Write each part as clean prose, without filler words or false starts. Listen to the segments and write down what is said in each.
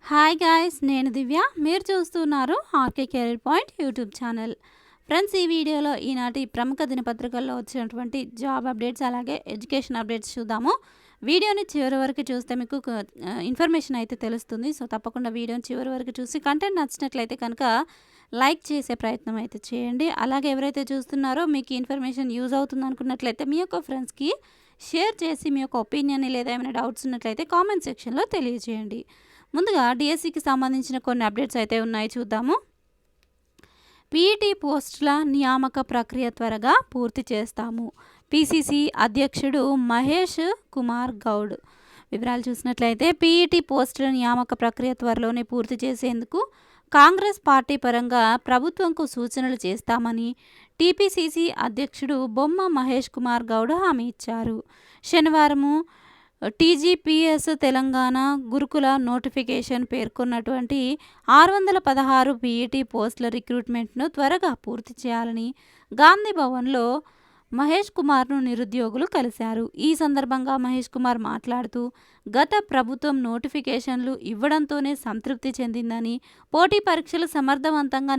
Hi guys, నేను దివ్య. మీరు చూస్తున్నారు RK career point YouTube channel. Friends, ఈ వీడియోలో ఈనాటి ప్రముఖ దినపత్రికల్లో వచ్చినటువంటి జాబ్ అప్డేట్స్ అలాగే ఎడ్యుకేషన్ అప్డేట్స్ చూద్దాము. వీడియోని చివరి వరకు చూస్తే మీకు ఇన్ఫర్మేషన్ అయితే తెలుస్తుంది. సో తప్పకుండా వీడియోని చివరి వరకు చూసి కంటెంట్ నచ్చినట్లయితే కనుక లైక్ చేసే ప్రయత్నం అయితే చేయండి. అలాగే ఎవరైతే చూస్తున్నారో మీకు ఇన్ఫర్మేషన్ యూజ్ అవుతుంది అనుకున్నట్లయితే మీ యొక్క ఫ్రెండ్స్కి షేర్ చేసి మీ యొక్క ఒపీనియన్ లేదా ఏమైనా డౌట్స్ ఉన్నట్లయితే కామెంట్ సెక్షన్లో తెలియజేయండి. ముందుగా డిఎస్సికి సంబంధించిన కొన్ని అప్డేట్స్ అయితే ఉన్నాయి, చూద్దాము. పీఈటీ పోస్టుల నియామక ప్రక్రియ త్వరగా పూర్తి చేస్తాము. పిసిసి అధ్యక్షుడు మహేష్ కుమార్ గౌడ్ వివరాలు చూసినట్లయితే పీఈటీ పోస్టుల నియామక ప్రక్రియ త్వరలోనే పూర్తి చేసేందుకు కాంగ్రెస్ పార్టీ పరంగా ప్రభుత్వంకు సూచనలు చేస్తామని టీపీసీసీ అధ్యక్షుడు బొమ్మ మహేష్ కుమార్ గౌడ్ హామీ ఇచ్చారు. శనివారము టీజీపీఎస్ తెలంగాణ గురుకుల నోటిఫికేషన్ పేర్కొన్నటువంటి 616 పీఈటీ పోస్టుల రిక్రూట్మెంట్ను త్వరగా పూర్తి చేయాలని గాంధీ భవన్లో మహేష్ కుమార్ను నిరుద్యోగులు కలిశారు. ఈ సందర్భంగా మహేష్ కుమార్ మాట్లాడుతూ, గత ప్రభుత్వం నోటిఫికేషన్లు ఇవ్వడంతోనే సంతృప్తి చెందిందని, పోటీ పరీక్షలు సమర్థవంతంగా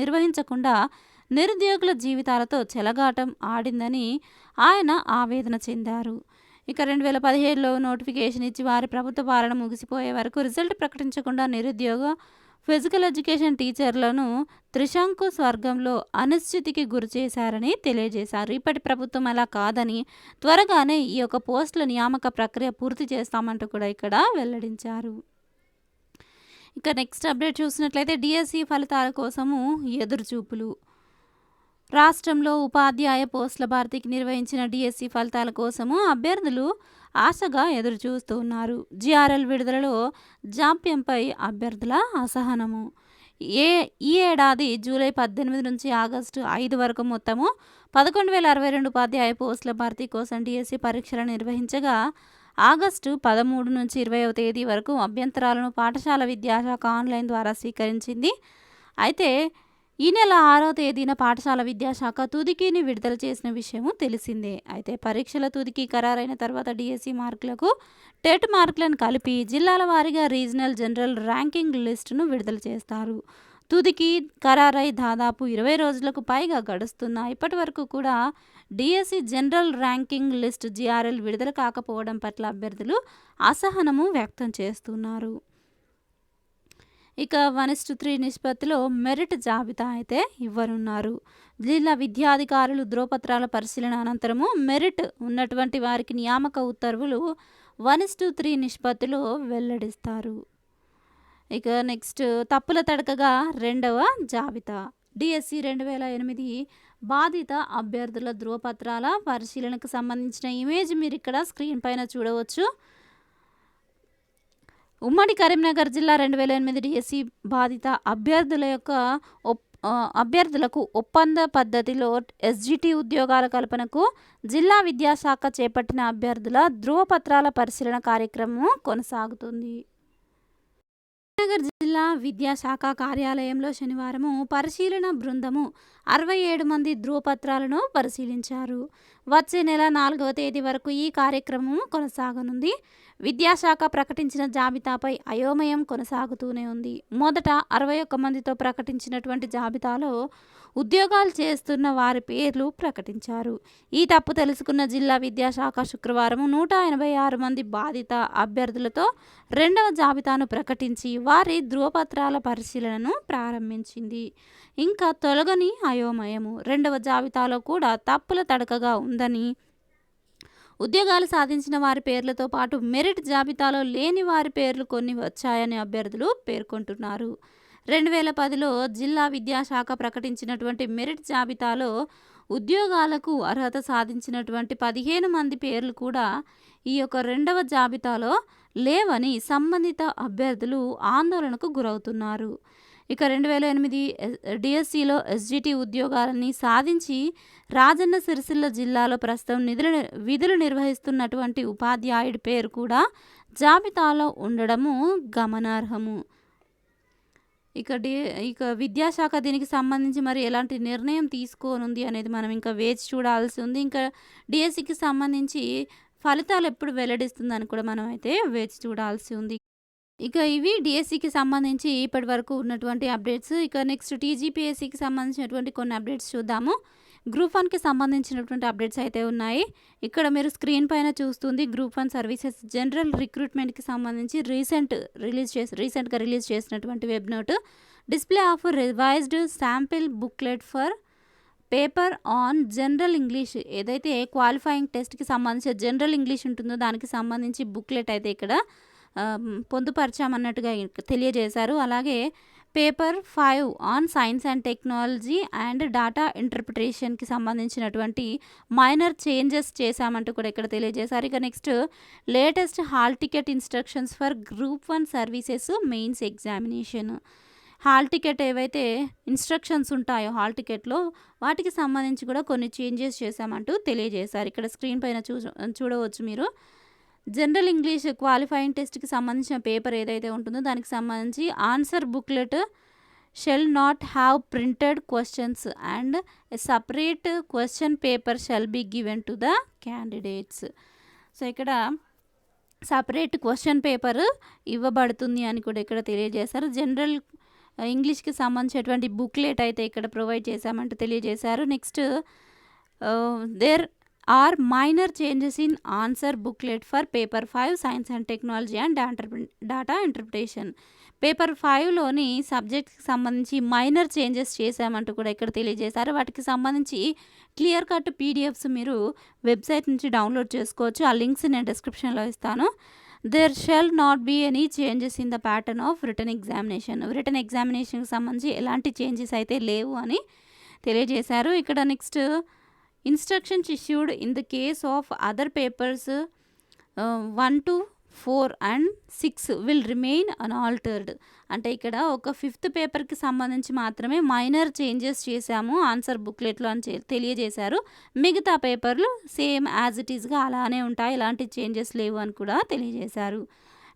నిర్వహించకుండా నిరుద్యోగుల జీవితాలతో చెలగాటం ఆడిందని ఆయన ఆవేదన చెందారు. ఇక 2017లో నోటిఫికేషన్ ఇచ్చి వారి ప్రభుత్వ పాలన ముగిసిపోయే వరకు రిజల్ట్ ప్రకటించకుండా నిరుద్యోగ ఫిజికల్ ఎడ్యుకేషన్ టీచర్లను త్రిశంకు స్వర్గంలో అనిశ్చితికి గురి చేశారని తెలియజేశారు. ఇప్పటి ప్రభుత్వం అలా కాదని, త్వరగానే ఈ యొక్క పోస్టుల నియామక ప్రక్రియ పూర్తి చేస్తామంటూ కూడా ఇక్కడ వెల్లడించారు. ఇక నెక్స్ట్ అప్డేట్ చూసినట్లయితే డిఎస్సి ఫలితాల కోసము ఎదురుచూపులు. రాష్ట్రంలో ఉపాధ్యాయ పోస్టుల భర్తీకి నిర్వహించిన డిఎస్సి ఫలితాల కోసము అభ్యర్థులు ఆశగా ఎదురుచూస్తూ ఉన్నారు. జిఆర్ఎల్ విడుదలలో జాప్యంపై అభ్యర్థుల అసహనము. ఈ ఏడాది జూలై 18 నుంచి ఆగస్టు 5 వరకు మొత్తము 11,062 ఉపాధ్యాయ పోస్టుల భర్తీ కోసం డిఎస్సి పరీక్షలు నిర్వహించగా ఆగస్టు 13 నుంచి 20వ తేదీ వరకు అభ్యంతరాలను పాఠశాల విద్యాశాఖ ఆన్లైన్ ద్వారా స్వీకరించింది. అయితే ఈ నెల 6వ తేదీన పాఠశాల విద్యాశాఖ తుదికీని విడుదల చేసిన విషయము తెలిసిందే. అయితే పరీక్షల తుదికి ఖరారైన తర్వాత డిఎస్సి మార్కులకు టెట్ మార్కులను కలిపి జిల్లాల వారీగా రీజనల్ జనరల్ ర్యాంకింగ్ లిస్టును విడుదల చేస్తారు. తుదికి ఖరారై దాదాపు 20 రోజులకు పైగా గడుస్తున్నా ఇప్పటి వరకు కూడా DSC general ranking list GRL విడుదల కాకపోవడం పట్ల అభ్యర్థులు అసహనము వ్యక్తం చేస్తున్నారు. ఇక 1:3 నిష్పత్తిలో మెరిట్ జాబితా అయితే ఇవ్వనున్నారు. జిల్లా విద్యాధికారులు ధ్రువపత్రాల పరిశీలన అనంతరము మెరిట్ ఉన్నటువంటి వారికి నియామక ఉత్తర్వులు 1:3 నిష్పత్తిలో వెల్లడిస్తారు. ఇక నెక్స్ట్ తప్పుల తడకగా రెండవ జాబితా. డిఎస్సి 2008 బాధిత అభ్యర్థుల ధ్రువపత్రాల పరిశీలనకు సంబంధించిన ఇమేజ్ మీరు ఇక్కడ స్క్రీన్ పైన చూడవచ్చు. ఉమ్మడి కరీంనగర్ జిల్లా 2008 డిఎస్సి బాధిత అభ్యర్థులకు ఒప్పంద పద్ధతిలో ఎస్జిటి ఉద్యోగాల కల్పనకు జిల్లా విద్యాశాఖ చేపట్టిన అభ్యర్థుల ధ్రువపత్రాల పరిశీలన కార్యక్రమం కొనసాగుతుంది. కరీంనగర్ జిల్లా విద్యాశాఖ కార్యాలయంలో శనివారము పరిశీలన బృందము 67 మంది ధ్రువపత్రాలను పరిశీలించారు. వచ్చే నెల 4వ తేదీ వరకు ఈ కార్యక్రమం కొనసాగనుంది. విద్యాశాఖ ప్రకటించిన జాబితాపై అయోమయం కొనసాగుతూనే ఉంది. మొదట 61 మందితో ప్రకటించినటువంటి జాబితాలో ఉద్యోగాలు చేస్తున్న వారి పేర్లు ప్రకటించారు. ఈ తప్పు తెలుసుకున్న జిల్లా విద్యాశాఖ శుక్రవారం 186 మంది బాధిత అభ్యర్థులతో రెండవ జాబితాను ప్రకటించి వారి ధ్రువపత్రాల పరిశీలనను ప్రారంభించింది. ఇంకా తొలగని అయోమయము. రెండవ జాబితాలో కూడా తప్పుల తడకగా ఉందని, ఉద్యోగాలు సాధించిన వారి పేర్లతో పాటు మెరిట్ జాబితాలో లేని వారి పేర్లు కొన్ని వచ్చాయని అభ్యర్థులు పేర్కొంటున్నారు. 2010లో జిల్లా విద్యాశాఖ ప్రకటించినటువంటి మెరిట్ జాబితాలో ఉద్యోగాలకు అర్హత సాధించినటువంటి 15 మంది పేర్లు కూడా ఈ యొక్క రెండవ జాబితాలో లేవని సంబంధిత అభ్యర్థులు ఆందోళనకు గురవుతున్నారు. ఇక 2008 డిఎస్సిలో ఎస్జిటి ఉద్యోగాలని సాధించి రాజన్న సిరిసిల్ల జిల్లాలో ప్రస్తుతం విధులు నిర్వహిస్తున్నటువంటి ఉపాధ్యాయుడి పేరు కూడా జాబితాలో ఉండడము గమనార్హము. ఇక విద్యాశాఖ దీనికి సంబంధించి మరి ఎలాంటి నిర్ణయం తీసుకోనుంది అనేది మనం ఇంకా వేచి చూడాల్సి ఉంది. ఇంకా డిఎస్సికి సంబంధించి ఫలితాలు ఎప్పుడు వెల్లడిస్తుందని కూడా మనం అయితే వేచి చూడాల్సి ఉంది. ఇక ఇవి డిఎస్సికి సంబంధించి ఇప్పటి వరకు ఉన్నటువంటి అప్డేట్స్. ఇక నెక్స్ట్ టీజీపీఎస్సికి సంబంధించినటువంటి కొన్ని అప్డేట్స్ చూద్దాము. గ్రూప్ 1కి సంబంధించినటువంటి అప్డేట్స్ అయితే ఉన్నాయి. ఇక్కడ మీరు స్క్రీన్ పైన చూస్తుంది గ్రూప్ 1 సర్వీసెస్ జనరల్ రిక్రూట్మెంట్కి సంబంధించి రీసెంట్గా రిలీజ్ చేసినటువంటి web note. Display of revised sample booklet for paper on general English. ఏదైతే క్వాలిఫైయింగ్ టెస్ట్కి సంబంధించి జనరల్ ఇంగ్లీష్ ఉంటుందో దానికి సంబంధించి బుక్లెట్ అయితే ఇక్కడ పొందుపరిచామన్నట్టుగా తెలియజేశారు. అలాగే paper 5 on science and technology and data ఇంటర్ప్రిటేషన్కి సంబంధించినటువంటి మైనర్ చేంజెస్ చేశామంటూ కూడా ఇక్కడ తెలియజేశారు. ఇక next latest hall ticket instructions for group 1 services mains examination. Hall ticket ఏవైతే ఇన్స్ట్రక్షన్స్ ఉంటాయో హాల్ టికెట్లో వాటికి సంబంధించి కూడా కొన్ని చేంజెస్ చేశామంటూ తెలియజేశారు. ఇక్కడ స్క్రీన్ పైన చూడవచ్చు మీరు. జనరల్ ఇంగ్లీష్ క్వాలిఫైయింగ్ టెస్ట్కి సంబంధించిన పేపర్ ఏదైతే ఉంటుందో దానికి సంబంధించి answer booklet shall not have printed questions and a separate question paper shall be given to the candidates. So ఇక్కడ సపరేట్ క్వశ్చన్ పేపర్ ఇవ్వబడుతుంది అని కూడా ఇక్కడ తెలియజేశారు. జనరల్ ఇంగ్లీష్కి సంబంధించినటువంటి బుక్లెట్ అయితే ఇక్కడ ప్రొవైడ్ చేశామంటూ తెలియజేశారు. Next there are minor changes in answer booklet for paper 5 science and technology and data interpretation. Paper 5లోని సబ్జెక్ట్కి సంబంధించి మైనర్ చేంజెస్ చేశామంటూ కూడా ఇక్కడ తెలియజేశారు. వాటికి సంబంధించి క్లియర్ కట్ పీడిఎఫ్స్ మీరు వెబ్సైట్ నుంచి డౌన్లోడ్ చేసుకోవచ్చు. ఆ లింక్స్ నేను డిస్క్రిప్షన్లో ఇస్తాను. There shall not be any changes in the pattern of written examination. Written ఎగ్జామినేషన్కి సంబంధించి ఎలాంటి చేంజెస్ అయితే లేవు అని తెలియజేశారు. ఇక్కడ next instructions issued in the case of other papers 1 to 4 and 6 will remain unaltered. అంటే ఇక్కడ ఒక 5th పేపర్కి సంబంధించి మాత్రమే మైనర్ చేంజెస్ చేశాము ఆన్సర్ బుక్లెట్లో అని తెలియజేశారు. మిగతా పేపర్లు సేమ్ యాజ్ ఇట్ ఈస్గా అలానే ఉంటాయి, ఎలాంటి చేంజెస్ లేవు అని కూడా తెలియజేశారు.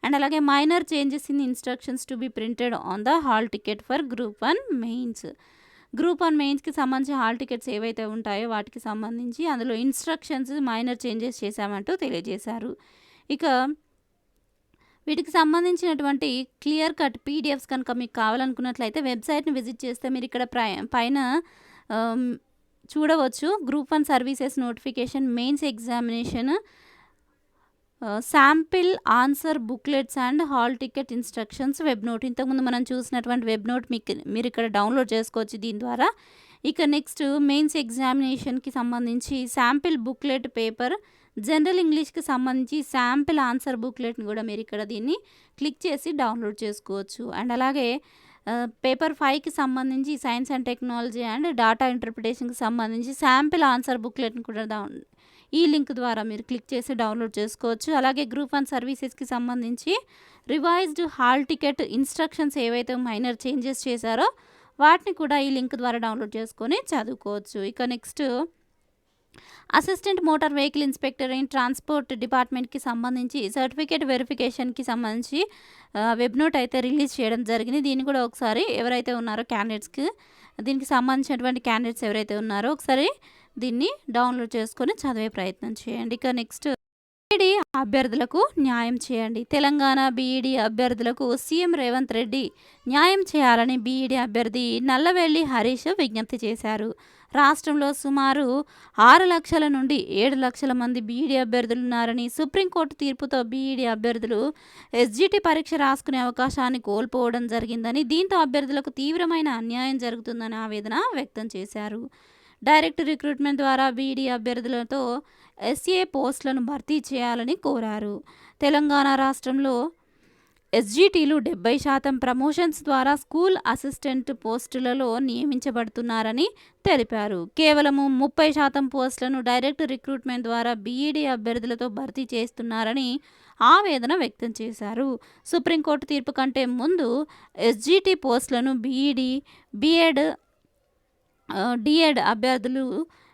అండ్ అలాగే minor changes in instructions to be printed on the hall ticket for group 1 mains. Group 1 మెయిన్స్కి సంబంధించి హాల్ టికెట్స్ ఏవైతే ఉంటాయో వాటికి సంబంధించి అందులో ఇన్స్ట్రక్షన్స్ మైనర్ చేంజెస్ చేశామంటూ తెలియజేశారు. ఇక వీటికి సంబంధించినటువంటి క్లియర్ కట్ పీడిఎఫ్స్ కనుక మీకు కావాలనుకున్నట్లయితే వెబ్సైట్ని విజిట్ చేస్తే మీరు ఇక్కడ పైన చూడవచ్చు. Group 1 services notification mains examination sample answer booklets and hall ticket instructions web note. ఇంతకుముందు మనం చూసినటువంటి వెబ్ నోట్ మీరు ఇక్కడ డౌన్లోడ్ చేసుకోవచ్చు దీని ద్వారా. ఇక నెక్స్ట్ మెయిన్స్ ఎగ్జామినేషన్కి సంబంధించి శాంపిల్ బుక్లెట్ పేపర్ జనరల్ ఇంగ్లీష్కి సంబంధించి శాంపిల్ ఆన్సర్ బుక్లెట్ని కూడా మీరు ఇక్కడ దీన్ని క్లిక్ చేసి డౌన్లోడ్ చేసుకోవచ్చు. అండ్ అలాగే పేపర్ 5కి సంబంధించి science and technology and data ఇంటర్ప్రిటేషన్కి సంబంధించి శాంపిల్ ఆన్సర్ బుక్లెట్ని కూడా ఈ లింక్ ద్వారా మీరు క్లిక్ చేసి డౌన్లోడ్ చేసుకోవచ్చు. అలాగే గ్రూప్ 1 సర్వీసెస్కి సంబంధించి రివైజ్డ్ హాల్ టికెట్ ఇన్స్ట్రక్షన్స్ ఏవైతే మైనర్ చేంజెస్ చేశారో వాటిని కూడా ఈ లింక్ ద్వారా డౌన్లోడ్ చేసుకొని చదువుకోవచ్చు. ఇక next assistant motor vehicle inspector in transport డిపార్ట్మెంట్కి సంబంధించి సర్టిఫికేట్ వెరిఫికేషన్కి సంబంధించి వెబ్ నోట్ అయితే రిలీజ్ చేయడం జరిగింది. దీన్ని కూడా ఒకసారి ఎవరైతే ఉన్నారో క్యాండిడేట్స్కి దీనికి సంబంధించినటువంటి క్యాండిడేట్స్ ఎవరైతే ఉన్నారో ఒకసారి దీన్ని డౌన్లోడ్ చేసుకొని చదివే ప్రయత్నం చేయండి. ఇక నెక్స్ట్ బీఈడీ అభ్యర్థులకు న్యాయం చేయండి. తెలంగాణ బీఈడీ అభ్యర్థులకు సీఎం రేవంత్ రెడ్డి న్యాయం చేయాలని బీఈడీ అభ్యర్థి నల్లవెల్లి హరీష్ విజ్ఞప్తి చేశారు. రాష్ట్రంలో సుమారు 6 లక్షల నుండి 7 లక్షల మంది బీఈడీ అభ్యర్థులు ఉన్నారని, సుప్రీంకోర్టు తీర్పుతో బీఈడీ అభ్యర్థులు ఎస్జిటి పరీక్ష రాసుకునే అవకాశాన్ని కోల్పోవడం జరిగిందని, దీంతో అభ్యర్థులకు తీవ్రమైన అన్యాయం జరుగుతుందని ఆవేదన వ్యక్తం చేశారు. డైరెక్ట్ రిక్రూట్మెంట్ ద్వారా బీఈడీ అభ్యర్థులతో ఎస్ఏ పోస్టులను భర్తీ చేయాలని కోరారు. తెలంగాణ రాష్ట్రంలో ఎస్జిటీలు 70% ప్రమోషన్స్ ద్వారా స్కూల్ అసిస్టెంట్ పోస్టులలో నియమించబడుతున్నారని తెలిపారు. కేవలం 30% పోస్టులను డైరెక్ట్ రిక్రూట్మెంట్ ద్వారా బీఈడీ అభ్యర్థులతో భర్తీ చేస్తున్నారని ఆవేదన వ్యక్తం చేశారు. సుప్రీంకోర్టు తీర్పు కంటే ముందు ఎస్జిటి పోస్టులను బీఈడీ, బీఎడ్, డిఎడ్ అభ్యర్థులు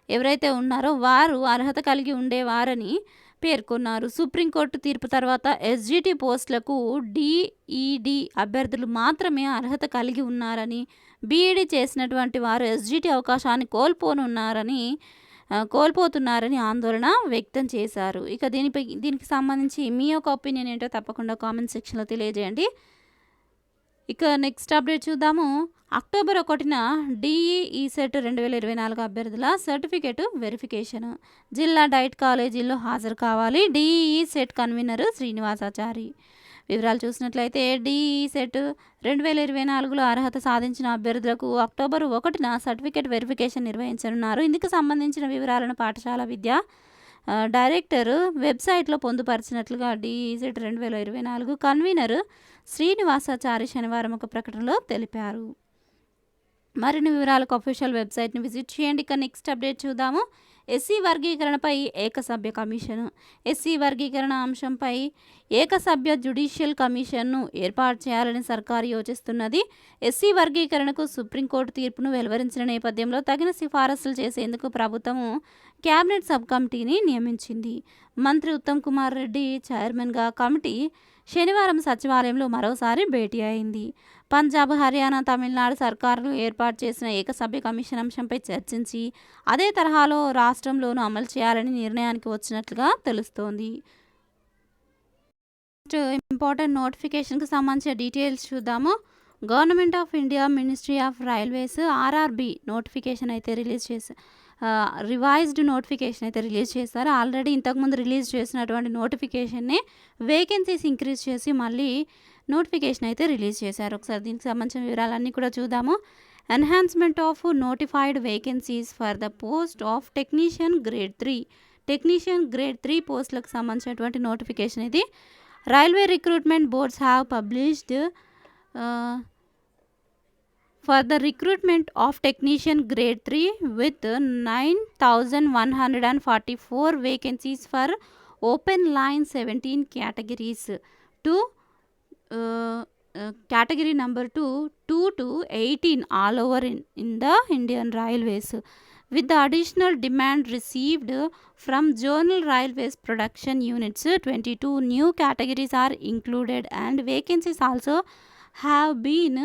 ఎవరైతే ఉన్నారో వారు అర్హత కలిగి ఉండేవారని పేర్కొన్నారు. సుప్రీంకోర్టు తీర్పు తర్వాత ఎస్జిటి పోస్టులకు డిఈడి అభ్యర్థులు మాత్రమే అర్హత కలిగి ఉన్నారని, బీఈడీ చేసినటువంటి వారు ఎస్జిటి అవకాశాన్ని కోల్పోనున్నారని కోల్పోతున్నారని ఆందోళన వ్యక్తం చేశారు. ఇక దీనికి సంబంధించి మీ యొక్క ఒపీనియన్ ఏంటో తప్పకుండా కామెంట్ సెక్షన్లో తెలియజేయండి. ఇక నెక్స్ట్ అప్డేట్ చూద్దాము. అక్టోబర్ 1న డిఈ ఈసెట్ 2024 అభ్యర్థుల సర్టిఫికేట్ వెరిఫికేషన్. జిల్లా డైట్ కాలేజీల్లో హాజరు కావాలి. DE set convener Srinivasachari. వివరాలు చూసినట్లయితే డిఈ సెట్ 2024లో అర్హత సాధించిన అభ్యర్థులకు అక్టోబర్ 1న సర్టిఫికేట్ వెరిఫికేషన్ నిర్వహించనున్నారు. ఇందుకు సంబంధించిన వివరాలను పాఠశాల విద్యా డైరెక్టర్ వెబ్సైట్లో పొందుపరిచినట్లుగా డిఈ సెట్ 2024 కన్వీనర్ శ్రీనివాసాచారి శనివారం ఒక ప్రకటనలో తెలిపారు. మరిన్ని వివరాలకు అఫీషియల్ వెబ్సైట్ని విజిట్ చేయండి. ఇక నెక్స్ట్ అప్డేట్ చూద్దాము. ఎస్సీ వర్గీకరణపై ఏకసభ్య కమిషన్. ఎస్సీ వర్గీకరణ అంశంపై ఏకసభ్య జ్యుడిషియల్ కమిషన్ను ఏర్పాటు చేయాలని సర్కారు యోచిస్తున్నది. ఎస్సీ వర్గీకరణకు సుప్రీంకోర్టు తీర్పును వెలువరించిన నేపథ్యంలో తగిన సిఫారసులు చేసేందుకు ప్రభుత్వము కేబినెట్ సబ్ కమిటీని నియమించింది. మంత్రి ఉత్తమ్ కుమార్ రెడ్డి చైర్మన్గా కమిటీ శనివారం సచివాలయంలో మరోసారి భేటీ అయింది. పంజాబ్, హర్యానా, తమిళనాడు సర్కారులు ఏర్పాటు చేసిన ఏకసభ్య కమిషన్ అంశంపై చర్చించి అదే తరహాలో రాష్ట్రంలోనూ అమలు చేయాలని నిర్ణయానికి వచ్చినట్లుగా తెలుస్తోంది. ఇంపార్టెంట్ నోటిఫికేషన్కి సంబంధించిన డీటెయిల్స్ చూద్దాము. Government of India ministry of railways RRB notification అయితే రివైజ్డ్ నోటిఫికేషన్ అయితే రిలీజ్ చేస్తారు. ఆల్రెడీ ఇంతకుముందు రిలీజ్ చేసినటువంటి నోటిఫికేషన్ని వేకెన్సీస్ ఇంక్రీజ్ చేసి మళ్ళీ నోటిఫికేషన్ అయితే రిలీజ్ చేశారు. ఒకసారి దీనికి సంబంధించిన వివరాలన్నీ కూడా చూద్దాము. Enhancement of notified vacancies for the post of technician grade 3. Technician grade 3 పోస్టులకు సంబంధించినటువంటి నోటిఫికేషన్ ఇది. Railway recruitment boards have published for the recruitment of technician grade 3 with 9144 vacancies for open line 17 categories to category number 2 to 18 all over in the Indian Railways. With the additional demand received from Zonal Railways production units, 22 new categories are included and vacancies also have been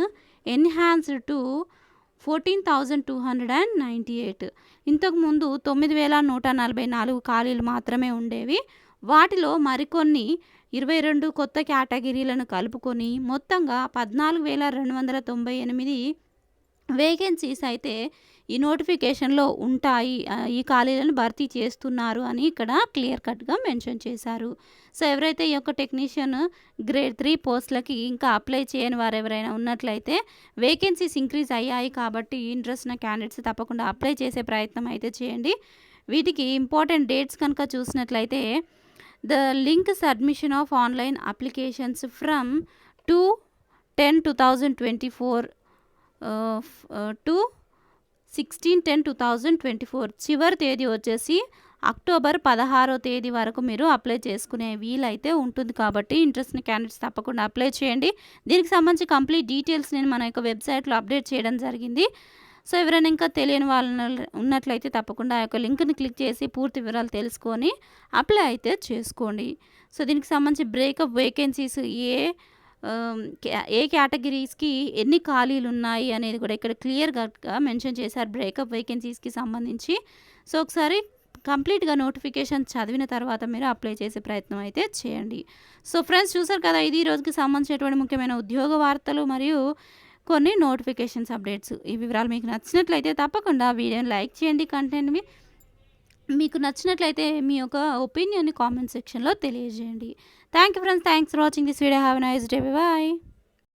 enhanced to 14,298. ఇంతకుముందు 9,144 ఖాళీలు మాత్రమే ఉండేవి. వాటిలో మరికొన్ని 22 కొత్త కేటగిరీలను కలుపుకొని మొత్తంగా 14,298 vacancies అయితే ఈ నోటిఫికేషన్లో ఉంటాయి. ఈ ఖాళీలను భర్తీ చేస్తున్నారు అని ఇక్కడ క్లియర్ కట్గా మెన్షన్ చేశారు. సో ఎవరైతే ఈ యొక్క టెక్నీషియన్ గ్రేడ్ 3 పోస్టులకి ఇంకా అప్లై చేయని వారు ఎవరైనా ఉన్నట్లయితే వేకెన్సీస్ ఇంక్రీజ్ అయ్యాయి కాబట్టి ఇంట్రెస్ట్ ఉన్న క్యాండిడేట్స్ తప్పకుండా అప్లై చేసే ప్రయత్నం అయితే చేయండి. వీటికి ఇంపార్టెంట్ డేట్స్ కనుక చూసినట్లయితే the link submission of online applications from 2/10/2024 to 16/10/2024. చివరి తేదీ వచ్చేసి అక్టోబర్ 16వ తేదీ వరకు మీరు అప్లై చేసుకునే వీలైతే ఉంటుంది కాబట్టి ఇంట్రెస్ట్ క్యాండిడేట్స్ తప్పకుండా అప్లై చేయండి. దీనికి సంబంధించి కంప్లీట్ డీటెయిల్స్ నేను మన యొక్క వెబ్సైట్లో అప్డేట్ చేయడం జరిగింది. సో ఎవరైనా ఇంకా తెలియని వాళ్ళు ఉన్నట్లయితే తప్పకుండా ఆ యొక్క లింక్ని క్లిక్ చేసి పూర్తి వివరాలు తెలుసుకొని అప్లై అయితే చేసుకోండి. సో దీనికి సంబంధించి బ్రేకప్ వేకెన్సీస్ ఏ కేటగిరీస్కి ఎన్ని ఖాళీలు ఉన్నాయి అనేది కూడా ఇక్కడ క్లియర్గా మెన్షన్ చేశారు బ్రేకప్ వేకెన్సీస్కి సంబంధించి. సో ఒకసారి కంప్లీట్గా నోటిఫికేషన్ చదివిన తర్వాత మీరు అప్లై చేసే ప్రయత్నం అయితే చేయండి. సో ఫ్రెండ్స్ చూసారు కదా, ఇది ఈ రోజుకి సంబంధించినటువంటి ముఖ్యమైన ఉద్యోగ వార్తలు మరియు కొన్ని నోటిఫికేషన్స్ అప్డేట్స్. ఈ వివరాలు మీకు నచ్చినట్లయితే తప్పకుండా వీడియోని లైక్ చేయండి. కంటెంట్ని మీకు నచ్చినట్లయితే మీ యొక్క ఒపీనియన్ని కామెంట్ సెక్షన్లో తెలియజేయండి. Thank you friends, thanks for watching this video. Have a nice day. By.